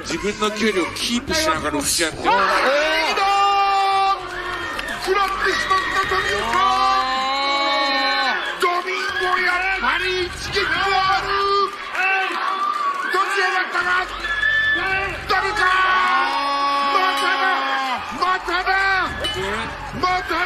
自分の距離をキープしながら打ち合ってる。食らってしまったドミンゴ。ドミンゴやっぱり一撃はある。どちらだったか。誰か。また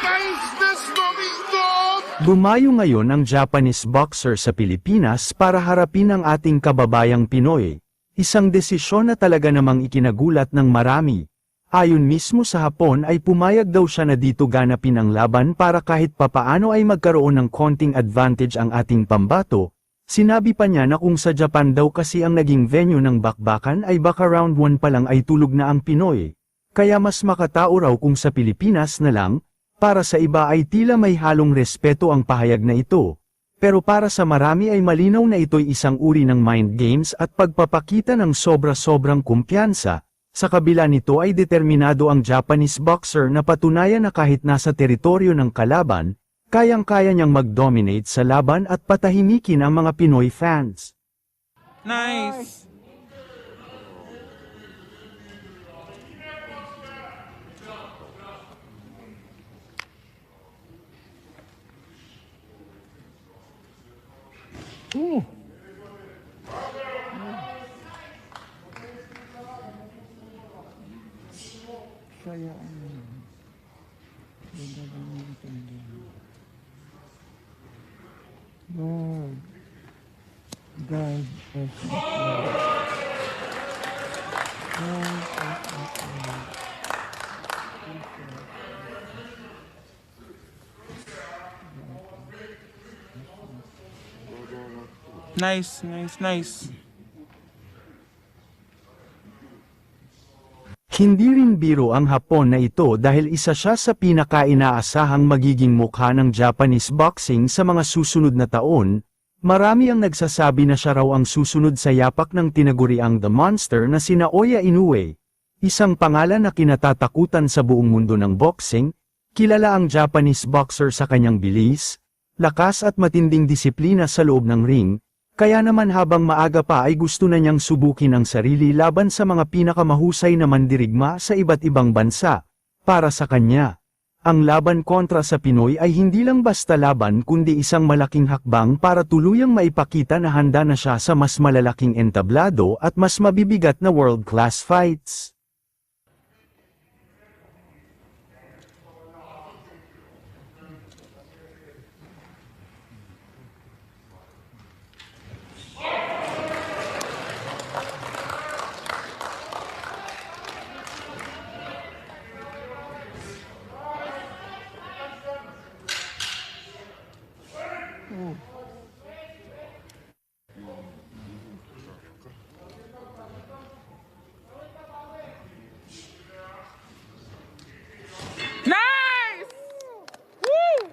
だイスですドミンゴ。Bumayo ngayon ang Japanese boxer sa Pilipinas para harapin ang ating kababayang Pinoy. Isang desisyon na talaga namang ikinagulat ng marami. Ayon mismo sa Hapon ay pumayag daw siya na dito ganapin ang laban para kahit papaano ay magkaroon ng konting advantage ang ating pambato. Sinabi pa niya na kung sa Japan daw kasi ang naging venue ng bakbakan ay baka round 1 pa lang ay tulog na ang Pinoy. Kaya mas makatao raw kung sa Pilipinas na lang, para sa iba ay tila may halong respeto ang pahayag na ito. Pero para sa marami ay malinaw na ito'y isang uri ng mind games at pagpapakita ng sobra-sobrang kumpiyansa. Sa kabila nito ay determinado ang Japanese boxer na patunayan na kahit nasa teritoryo ng kalaban, kayang-kaya niyang mag-dominate sa laban at patahimikin ang mga Pinoy fans. Nice! Ooh. Saya Lord, God bless us, Lord. God bless us, Lord. Nice, nice, nice. Hindi rin biro ang Hapon na ito dahil isa siya sa pinaka-inaasahang magiging mukha ng Japanese boxing sa mga susunod na taon. Marami ang nagsasabi na siya raw ang susunod sa yapak ng tinaguriang The Monster na sina Oya Inoue. Isang pangalan na kinatatakutan sa buong mundo ng boxing, kilala ang Japanese boxer sa kanyang bilis, lakas at matinding disiplina sa loob ng ring. Kaya naman habang maaga pa ay gusto na niyang subukin ang sarili laban sa mga pinakamahusay na mandirigma sa iba't ibang bansa. Para sa kanya, ang laban kontra sa Pinoy ay hindi lang basta laban kundi isang malaking hakbang para tuluyang maipakita na handa na siya sa mas malalaking entablado at mas mabibigat na world-class fights. Nice! Woo!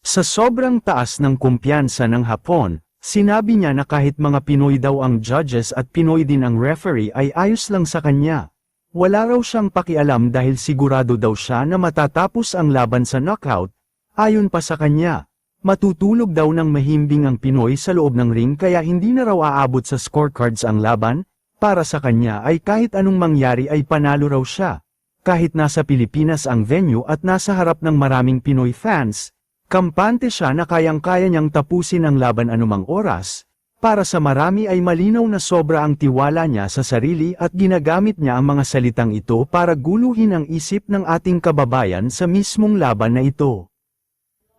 Sa sobrang taas ng kumpiyansa ng Hapon, sinabi niya na kahit mga Pinoy daw ang judges at Pinoy din ang referee ay ayos lang sa kanya. Wala raw siyang pakialam dahil sigurado daw siya na matatapos ang laban sa knockout. Ayon pa sa kanya, matutulog daw ng mahimbing ang Pinoy sa loob ng ring kaya hindi na raw aabot sa scorecards ang laban. Para sa kanya ay kahit anong mangyari ay panalo raw siya. Kahit nasa Pilipinas ang venue at nasa harap ng maraming Pinoy fans, kampante siya na kayang-kaya niyang tapusin ang laban anumang oras. Para sa marami ay malinaw na sobra ang tiwala niya sa sarili at ginagamit niya ang mga salitang ito para guluhin ang isip ng ating kababayan sa mismong laban na ito.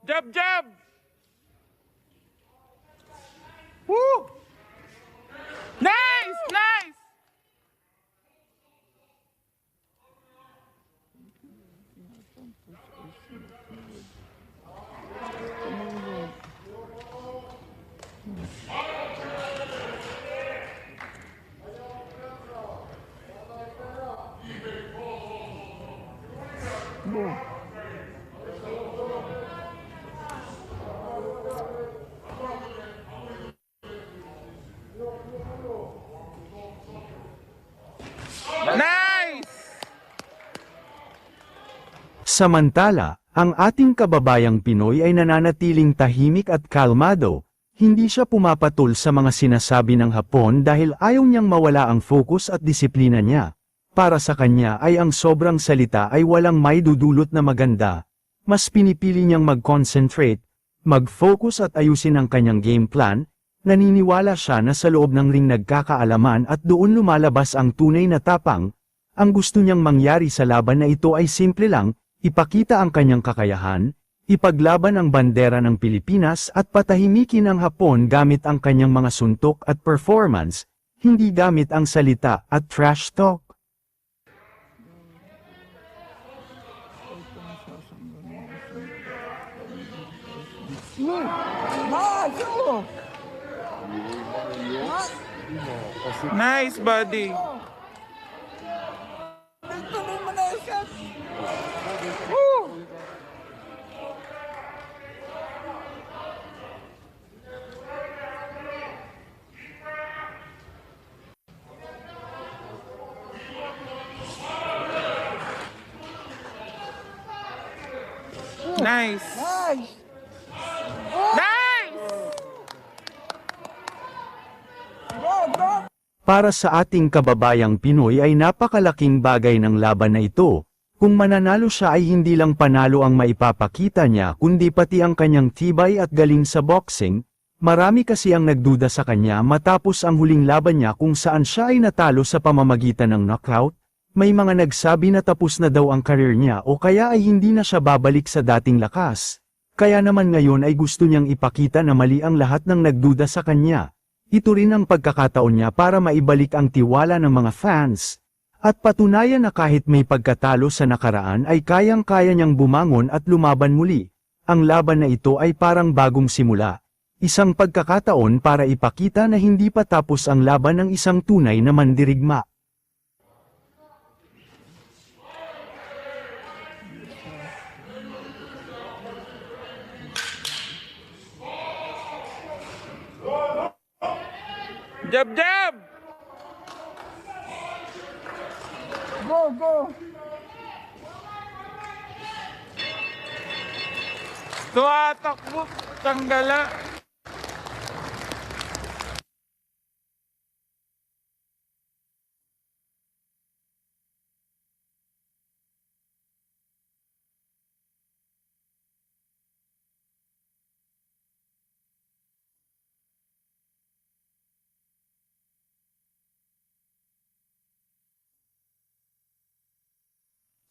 Jab, jab! Woo! Nice, nice! Samantala, Ang ating kababayang Pinoy ay nananatiling tahimik at kalmado, hindi siya pumapatol sa mga sinasabi ng Hapon dahil ayaw niyang mawala ang focus at disiplina niya. Para sa kanya ay ang sobrang salita ay walang maidudulot na maganda. Mas pinipili niyang mag-concentrate, mag-focus at ayusin ang kanyang game plan. Naniniwala siya na sa loob ng ring nagkakaalaman at doon lumalabas ang tunay na tapang. Ang gusto niyang mangyari sa laban na ito ay simple lang, ipakita ang kanyang kakayahan, ipaglaban ang bandera ng Pilipinas at patahimikin ang Hapon gamit ang kanyang mga suntok at performance, hindi gamit ang salita at trash talk. Nice, buddy. Tuloy mo na yung shot. Woo! Nice. Nice! Nice! Go, go! Para sa ating kababayang Pinoy ay napakalaking bagay ng laban na ito. Kung mananalo siya ay hindi lang panalo ang maipapakita niya kundi pati ang kanyang tibay at galing sa boxing. Marami kasi ang nagduda sa kanya matapos ang huling laban niya kung saan siya ay natalo sa pamamagitan ng knockout. May mga nagsabi na tapos na daw ang career niya o kaya ay hindi na siya babalik sa dating lakas. Kaya naman ngayon ay gusto niyang ipakita na mali ang lahat ng nagduda sa kanya. Ito rin ang pagkakataon niya para maibalik ang tiwala ng mga fans. At patunayan na kahit may pagkatalo sa nakaraan ay kayang-kaya niyang bumangon at lumaban muli. Ang laban na ito ay parang bagong simula. Isang pagkakataon para ipakita na hindi pa tapos ang laban ng isang tunay na mandirigma. Jab, jab! Go, go! Tumatakbo, tanggala.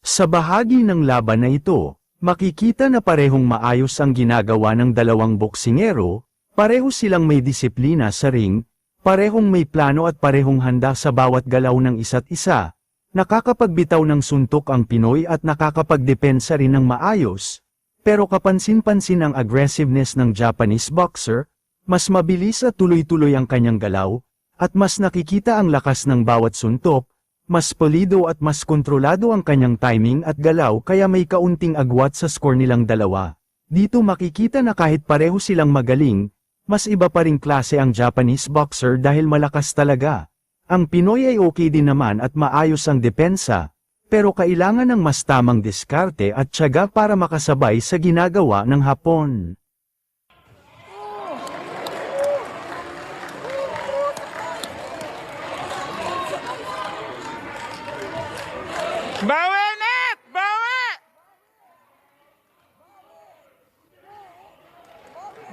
Sa bahagi ng laban na ito, makikita na parehong maayos ang ginagawa ng dalawang boksingero, pareho silang may disiplina sa ring, parehong may plano at parehong handa sa bawat galaw ng isa't isa. Nakakapagbitaw ng suntok ang Pinoy at nakakapagdepensa rin ng maayos. Pero kapansin-pansin ang aggressiveness ng Japanese boxer, mas mabilis at tuloy-tuloy ang kanyang galaw, at mas nakikita ang lakas ng bawat suntok. Mas polido at mas kontrolado ang kanyang timing at galaw kaya may kaunting agwat sa score nilang dalawa. Dito makikita na kahit pareho silang magaling, mas iba pa ring klase ang Japanese boxer dahil malakas talaga. Ang Pinoy ay okay din naman at maayos ang depensa, pero kailangan ng mas tamang diskarte at tiyaga para makasabay sa ginagawa ng Hapon. Bawi, net! Bawi!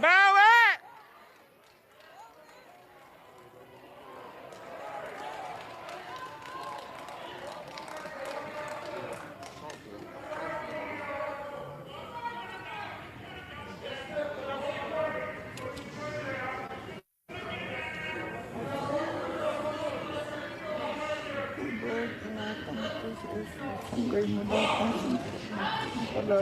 Bawi! Tanggay mo daw kasi. Pala,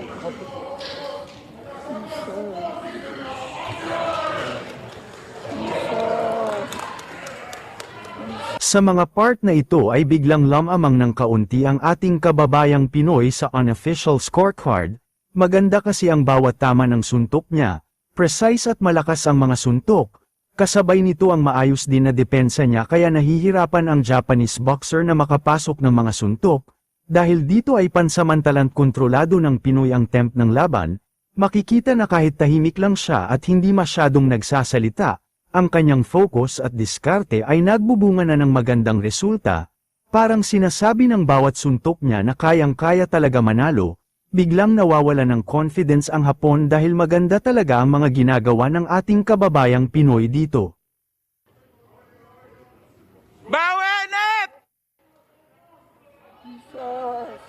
Sa mga part na ito ay biglang lamamang ng kaunti ang ating kababayang Pinoy sa unofficial scorecard. Maganda kasi ang bawat tama ng suntok niya, precise at malakas ang mga suntok. Kasabay nito ang maayos din na depensa niya kaya nahihirapan ang Japanese boxer na makapasok ng mga suntok. Dahil dito ay pansamantalang kontrolado ng Pinoy ang temp ng laban, makikita na kahit tahimik lang siya at hindi masyadong nagsasalita, ang kanyang focus at diskarte ay nagbubunga na ng magandang resulta. Parang sinasabi ng bawat suntok niya na kayang-kaya talaga manalo, biglang nawawala ng confidence ang Hapon dahil maganda talaga ang mga ginagawa ng ating kababayang Pinoy dito. Bawi, Net! Jesus.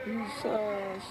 Jesus.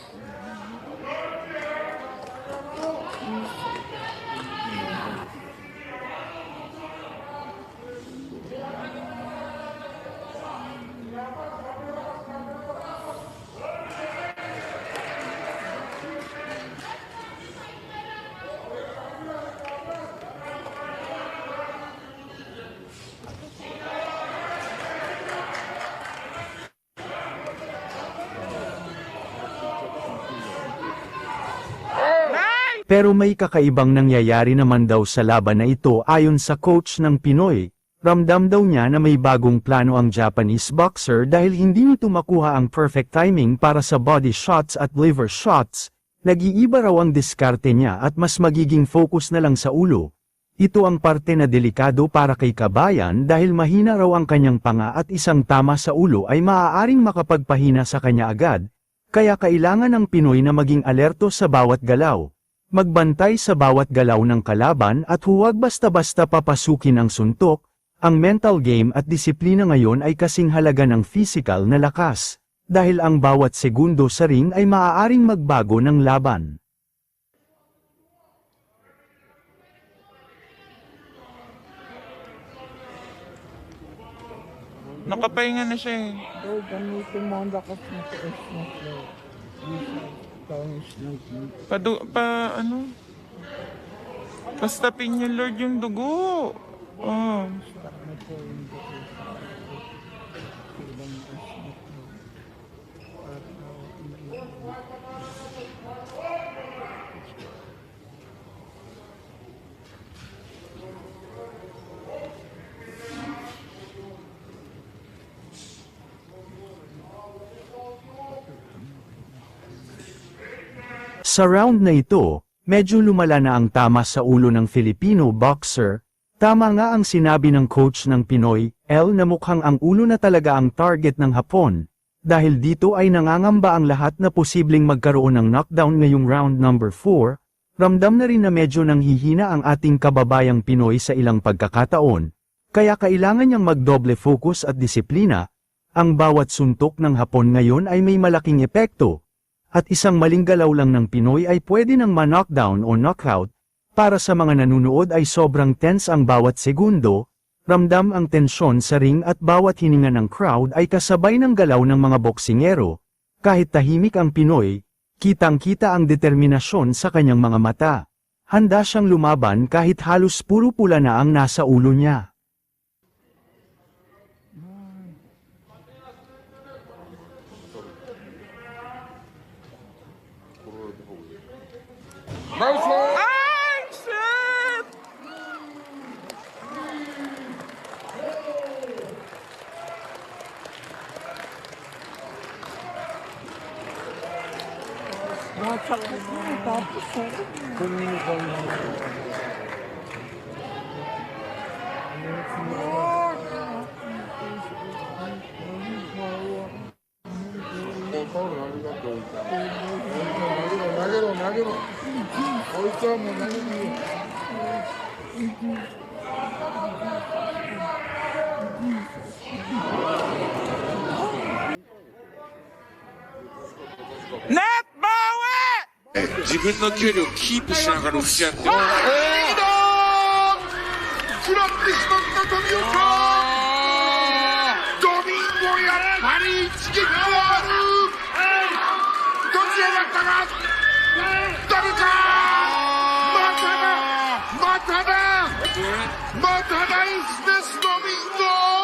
Pero may kakaibang nangyayari naman daw sa laban na ito ayon sa coach ng Pinoy. Ramdam daw niya na may bagong plano ang Japanese boxer dahil hindi nito makuha ang perfect timing para sa body shots at liver shots. Nag-iiba raw ang diskarte niya at mas magiging focus na lang sa ulo. Ito ang parte na delikado para kay Kabayan dahil mahina raw ang kanyang panga at isang tama sa ulo ay maaaring makapagpahina sa kanya agad. Kaya kailangan ng Pinoy na maging alerto sa bawat galaw. Magbantay sa bawat galaw ng kalaban at huwag basta-basta papasukin ang suntok. Ang mental game at disiplina ngayon ay kasing halaga ng physical na lakas, dahil ang bawat segundo sa ring ay maaaring magbago ng laban. Nakapahinga na siya eh. Lord, gamitin mo ang lakas ng taas mo, Lord. Jesus, tangis ng Ano? Pastapin niyo, Lord, yung dugo. Oh. Sa round na ito, medyo lumala na ang tama sa ulo ng Filipino boxer. Tama nga ang sinabi ng coach ng Pinoy, na mukhang ang ulo na talaga ang target ng Hapon. Dahil dito ay nangangamba ang lahat na posibleng magkaroon ng knockdown ngayong round number 4, ramdam na rin na medyo nanghihina ang ating kababayang Pinoy sa ilang pagkakataon. Kaya kailangan niyang magdoble focus at disiplina. Ang bawat suntok ng Hapon ngayon ay may malaking epekto. At isang maling galaw lang ng Pinoy ay pwede nang ma-knockdown o knockout. Para sa mga nanunood ay sobrang tense ang bawat segundo, ramdam ang tensyon sa ring at bawat hininga ng crowd ay kasabay ng galaw ng mga boksingero. Kahit tahimik ang Pinoy, kitang-kita ang determinasyon sa kanyang mga mata. Handa siyang lumaban kahit halos puro pula na ang nasa ulo niya. Ay, shit! Masakit mo, tapos Net, bawi! 自分の距離をキープしながら打ち合ってる。食らってしまった富岡ドミンゴやっぱり一撃はあるどちらだったか誰かまただまただまただイスですドミンゴ